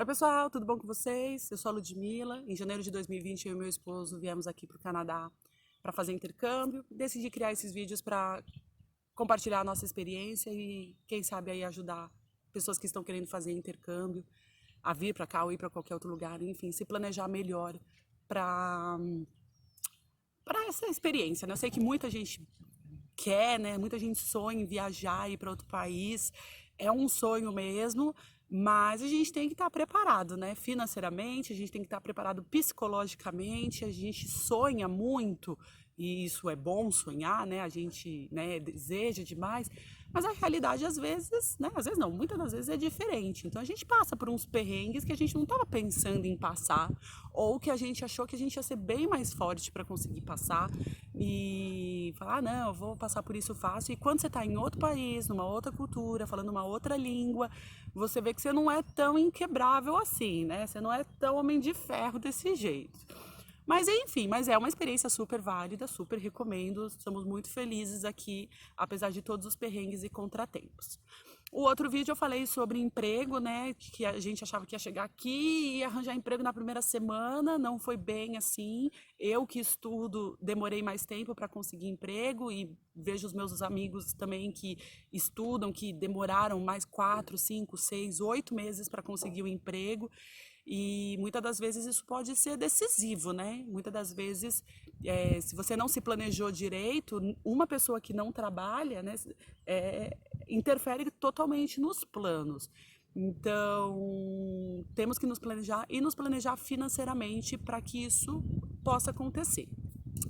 Oi pessoal, tudo bom com vocês? Eu sou a Ludmila. Em janeiro de 2020, eu e meu esposo viemos aqui para o Canadá para fazer intercâmbio. Decidi criar esses vídeos para compartilhar a nossa experiência e, quem sabe, aí ajudar pessoas que estão querendo fazer intercâmbio a vir para cá ou ir para qualquer outro lugar, enfim, se planejar melhor para essa experiência, né? Eu sei que muita gente quer, né? Muita gente sonha em viajar e ir para outro país. É um sonho mesmo, mas a gente tem que estar preparado, né? Financeiramente, a gente tem que estar preparado psicologicamente. A gente sonha muito e isso é bom sonhar, né? A gente, né, deseja demais, mas a realidade às vezes, né? Às vezes não, muitas das vezes é diferente. Então a gente passa por uns perrengues que a gente não estava pensando em passar ou que a gente achou que a gente ia ser bem mais forte para conseguir passar e falar, ah, não, eu vou passar por isso fácil. E quando você está em outro país, numa outra cultura, falando uma outra língua, você vê que você não é tão inquebrável assim, né? Você não é tão homem de ferro desse jeito. Mas enfim, mas é uma experiência super válida, super recomendo. Estamos muito felizes aqui, apesar de todos os perrengues e contratempos. O outro vídeo eu falei sobre emprego, né? Que a gente achava que ia chegar aqui e ia arranjar emprego na primeira semana, não foi bem assim. Eu que estudo, demorei mais tempo para conseguir emprego e vejo os meus amigos também que estudam, que demoraram mais 4, 5, 6, 8 meses para conseguir o emprego. E muitas das vezes isso pode ser decisivo, né? Muitas das vezes, se você não se planejou direito, uma pessoa que não trabalha, né, é, interfere totalmente nos planos. Então, temos que nos planejar e nos planejar financeiramente para que isso possa acontecer.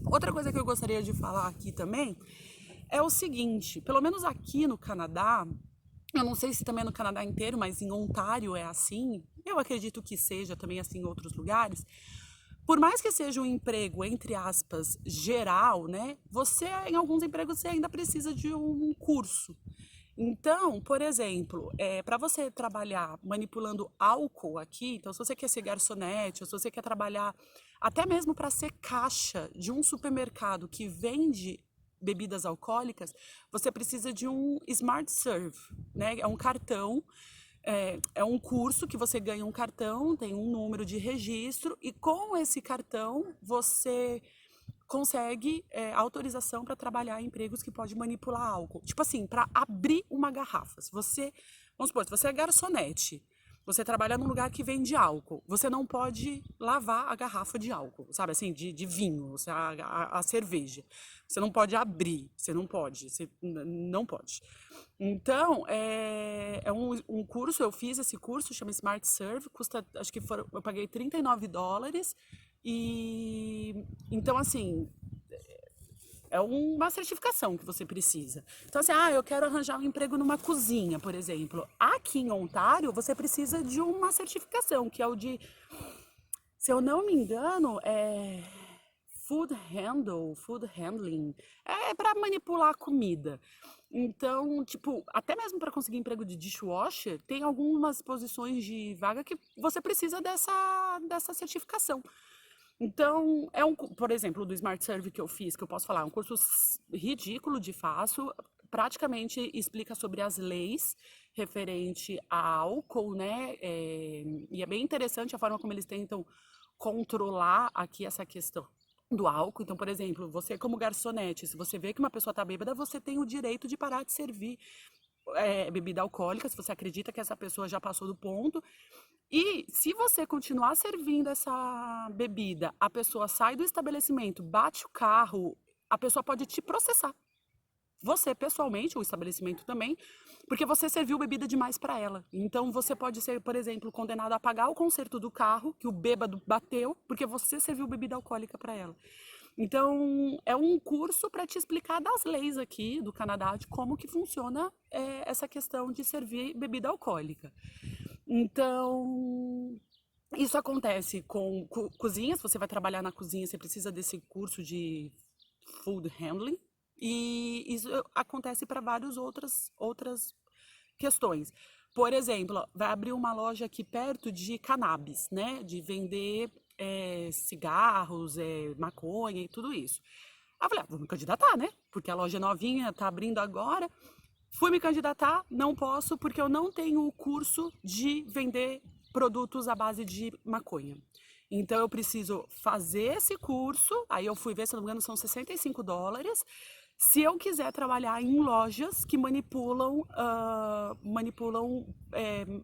Outra coisa que eu gostaria de falar aqui também é o seguinte: pelo menos aqui no Canadá, eu não sei se também é no Canadá inteiro, mas em Ontário é assim. Eu acredito que seja também assim em outros lugares. Por mais que seja um emprego, entre aspas, geral, né? Você, em alguns empregos, você ainda precisa de um curso. Então, por exemplo, para você trabalhar manipulando álcool aqui, então se você quer ser garçonete, ou se você quer trabalhar até mesmo para ser caixa de um supermercado que vende bebidas alcoólicas, você precisa de um Smart Serve, né? É um cartão, é um curso que você ganha um cartão, tem um número de registro, e com esse cartão você consegue autorização para trabalhar em empregos que pode manipular álcool. Tipo assim, para abrir uma garrafa. Se você, vamos supor, se você é garçonete, você trabalha num lugar que vende álcool, você não pode lavar a garrafa de álcool, sabe assim, de vinho, a cerveja. Você não pode abrir, você não pode, você não pode. Então, é um curso, eu fiz esse curso, chama Smart Serve, custa, acho que eu paguei $39, e então, assim, é uma certificação que você precisa. Então, assim, eu quero arranjar um emprego numa cozinha, por exemplo. Aqui em Ontário, você precisa de uma certificação, que é o de, se eu não me engano, food handling. É para manipular a comida. Então, tipo, até mesmo para conseguir emprego de dishwasher, tem algumas posições de vaga que você precisa dessa certificação. Então, por exemplo, do Smart Serve que eu fiz, que eu posso falar, é um curso ridículo de fácil, praticamente explica sobre as leis referente a álcool, né? E é bem interessante a forma como eles tentam controlar aqui essa questão do álcool. Então, por exemplo, você como garçonete, se você vê que uma pessoa está bêbada, você tem o direito de parar de servir bebida alcoólica, se você acredita que essa pessoa já passou do ponto. E se você continuar servindo essa bebida, a pessoa sai do estabelecimento, bate o carro, a pessoa pode te processar. Você, pessoalmente, o estabelecimento também, porque você serviu bebida demais para ela. Então, você pode ser, por exemplo, condenado a pagar o conserto do carro que o bêbado bateu, porque você serviu bebida alcoólica para ela. Então, é um curso para te explicar das leis aqui do Canadá, de como que funciona essa questão de servir bebida alcoólica. Então, isso acontece com cozinhas. Você vai trabalhar na cozinha, você precisa desse curso de food handling. E isso acontece para várias outras questões. Por exemplo, vai abrir uma loja aqui perto de cannabis, né? De vender cigarros, maconha e tudo isso. Aí eu falei, vou me candidatar, né? Porque a loja é novinha, tá abrindo agora. Fui me candidatar, não posso, porque eu não tenho o curso de vender produtos à base de maconha. Então eu preciso fazer esse curso, aí eu fui ver, se não me engano, são $65. Se eu quiser trabalhar em lojas que manipulam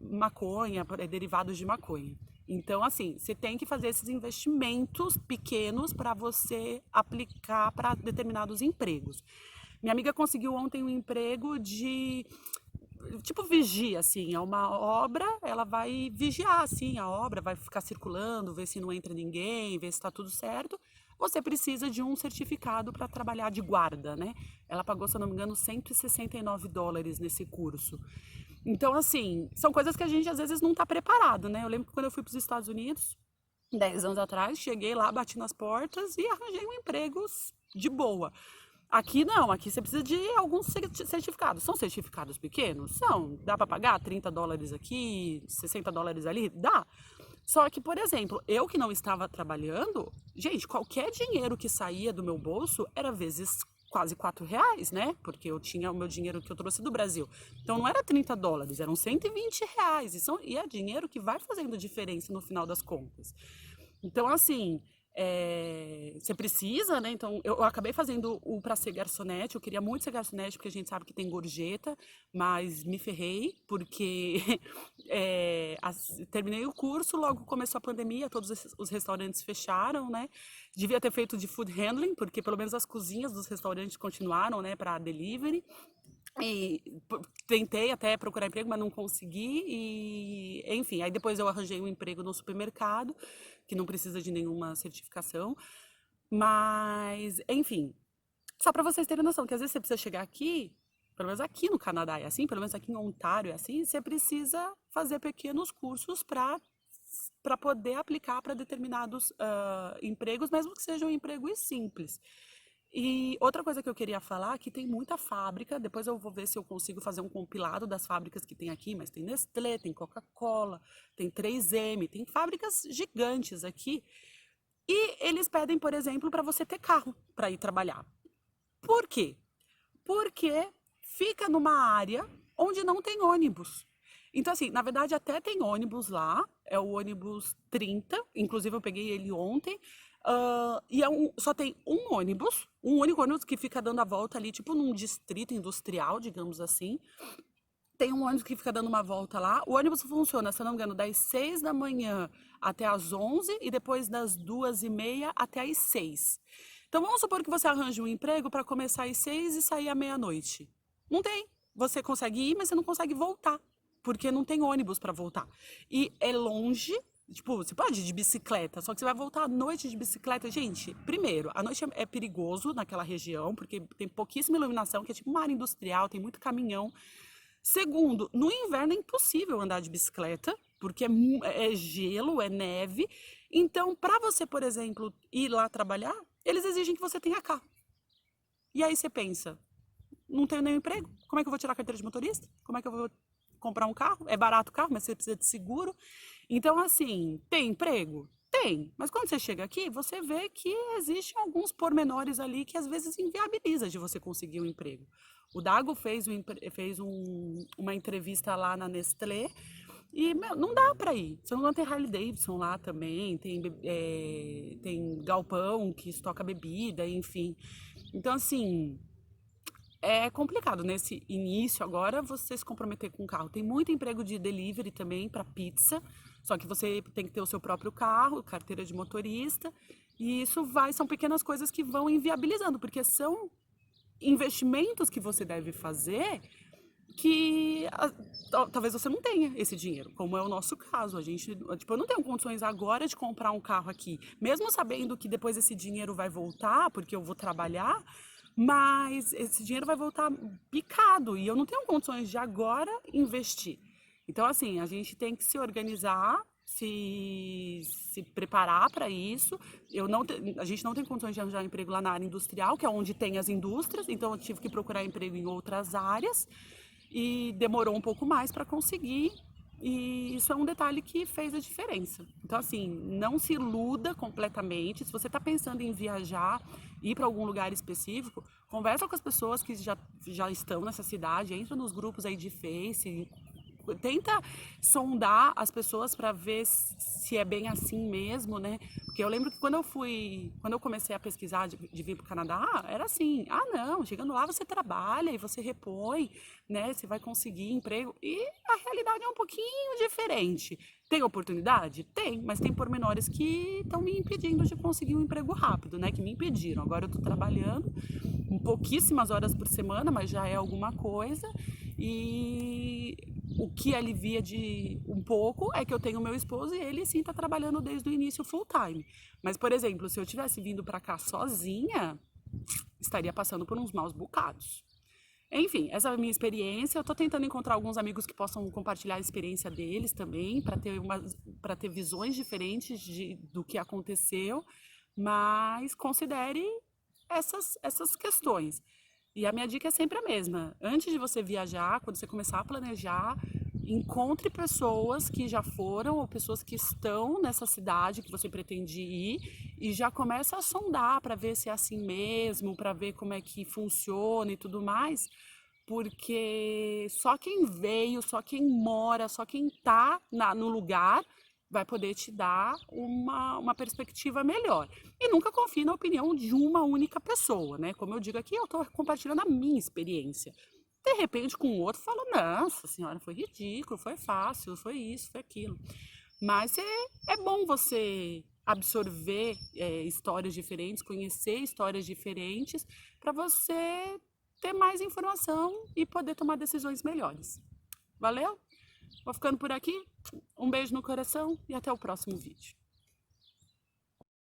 maconha, derivados de maconha. Então, assim, você tem que fazer esses investimentos pequenos para você aplicar para determinados empregos. Minha amiga conseguiu ontem um emprego de tipo vigia, assim, é uma obra, ela vai vigiar, assim, a obra, vai ficar circulando, ver se não entra ninguém, ver se está tudo certo. Você precisa de um certificado para trabalhar de guarda, né? Ela pagou, se eu não me engano, $169 nesse curso. Então, assim, são coisas que a gente às vezes não está preparado, né? Eu lembro que quando eu fui para os Estados Unidos, 10 anos atrás, cheguei lá, bati nas portas e arranjei um emprego de boa. Aqui não, aqui você precisa de alguns certificados. São certificados pequenos? São. Dá para pagar $30 aqui, $60 ali? Dá. Só que, por exemplo, eu que não estava trabalhando, gente, qualquer dinheiro que saía do meu bolso era vezes quase R$ 4, né? Porque eu tinha o meu dinheiro que eu trouxe do Brasil. Então não era $30, eram R$ 120. E é dinheiro que vai fazendo diferença no final das contas. Então, assim, você precisa, né? Então, eu acabei fazendo o para ser garçonete. Eu queria muito ser garçonete, porque a gente sabe que tem gorjeta, mas me ferrei, porque terminei o curso, logo começou a pandemia, todos os restaurantes fecharam, né? Devia ter feito de food handling, porque pelo menos as cozinhas dos restaurantes continuaram, né, para delivery. E tentei até procurar emprego, mas não consegui. E, enfim, aí depois eu arranjei um emprego no supermercado, que não precisa de nenhuma certificação. Mas, enfim, só para vocês terem noção, que às vezes você precisa chegar aqui, pelo menos aqui no Canadá é assim, pelo menos aqui em Ontário é assim, você precisa fazer pequenos cursos para poder aplicar para determinados empregos, mesmo que sejam empregos simples. E outra coisa que eu queria falar, que tem muita fábrica, depois eu vou ver se eu consigo fazer um compilado das fábricas que tem aqui, mas tem Nestlé, tem Coca-Cola, tem 3M, tem fábricas gigantes aqui. E eles pedem, por exemplo, para você ter carro para ir trabalhar. Por quê? Porque fica numa área onde não tem ônibus. Então, assim, na verdade até tem ônibus lá, é o ônibus 30, inclusive eu peguei ele ontem, e só tem um único ônibus que fica dando a volta ali, tipo num distrito industrial, digamos assim. Tem um ônibus que fica dando uma volta lá. O ônibus funciona, se eu não me engano, das 6 da manhã até as 11 e depois das 2h30 até as 6. Então vamos supor que você arranje um emprego para começar às 6 e sair à meia-noite. Não tem. Você consegue ir, mas você não consegue voltar, porque não tem ônibus para voltar. E é longe. Tipo, você pode ir de bicicleta, só que você vai voltar à noite de bicicleta. Gente, primeiro, a noite é perigoso naquela região, porque tem pouquíssima iluminação, que é tipo uma área industrial, tem muito caminhão. Segundo, no inverno é impossível andar de bicicleta, porque é gelo, é neve. Então, para você, por exemplo, ir lá trabalhar, eles exigem que você tenha carro. E aí você pensa, não tenho nenhum emprego? Como é que eu vou tirar a carteira de motorista? Como é que eu vou comprar um carro? É barato o carro, mas você precisa de seguro. Então, assim, tem emprego? Tem. Mas quando você chega aqui, você vê que existem alguns pormenores ali que às vezes inviabiliza de você conseguir um emprego. O Dago fez uma entrevista lá na Nestlé e, meu, não dá para ir. Você não tem Harley Davidson lá também, tem galpão que estoca bebida, enfim. Então, assim, é complicado nesse início agora você se comprometer com o carro. Tem muito emprego de delivery também para pizza, só que você tem que ter o seu próprio carro, carteira de motorista, e são pequenas coisas que vão inviabilizando, porque são investimentos que você deve fazer que talvez você não tenha esse dinheiro, como é o nosso caso. A gente, tipo, eu não tenho condições agora de comprar um carro aqui, mesmo sabendo que depois esse dinheiro vai voltar, porque eu vou trabalhar, mas esse dinheiro vai voltar picado e eu não tenho condições de agora investir. Então, assim, a gente tem que se organizar, se preparar para isso. A gente não tem condições de arranjar emprego lá na área industrial, que é onde tem as indústrias, então eu tive que procurar emprego em outras áreas e demorou um pouco mais para conseguir. E isso é um detalhe que fez a diferença. Então, assim, não se iluda completamente. Se você está pensando em viajar, ir para algum lugar específico, conversa com as pessoas que já estão nessa cidade, entra nos grupos aí de Face, tenta sondar as pessoas para ver se é bem assim mesmo, né? Porque eu lembro que quando eu comecei a pesquisar de vir para o Canadá, era assim, não, chegando lá você trabalha e você repõe, né? Você vai conseguir emprego. E a realidade é um pouquinho diferente. Tem oportunidade? Tem, mas tem pormenores que estão me impedindo de conseguir um emprego rápido, né? Que me impediram. Agora eu estou trabalhando pouquíssimas horas por semana, mas já é alguma coisa. E o que alivia de um pouco é que eu tenho meu esposo e ele sim está trabalhando desde o início full time. Mas, por exemplo, se eu tivesse vindo para cá sozinha, estaria passando por uns maus bocados. Enfim, essa é a minha experiência. Eu estou tentando encontrar alguns amigos que possam compartilhar a experiência deles também, para ter visões diferentes do que aconteceu, mas considere essas questões. E a minha dica é sempre a mesma. Antes de você viajar, quando você começar a planejar, encontre pessoas que já foram ou pessoas que estão nessa cidade que você pretende ir e já começa a sondar para ver se é assim mesmo, para ver como é que funciona e tudo mais, porque só quem veio, só quem mora, só quem está no lugar vai poder te dar uma perspectiva melhor. E nunca confie na opinião de uma única pessoa, né? Como eu digo aqui, eu estou compartilhando a minha experiência. De repente, com o outro, fala, nossa senhora, foi ridículo, foi fácil, foi isso, foi aquilo. Mas é bom você absorver histórias diferentes, conhecer histórias diferentes, para você ter mais informação e poder tomar decisões melhores. Valeu? Vou ficando por aqui. Um beijo no coração e até o próximo vídeo.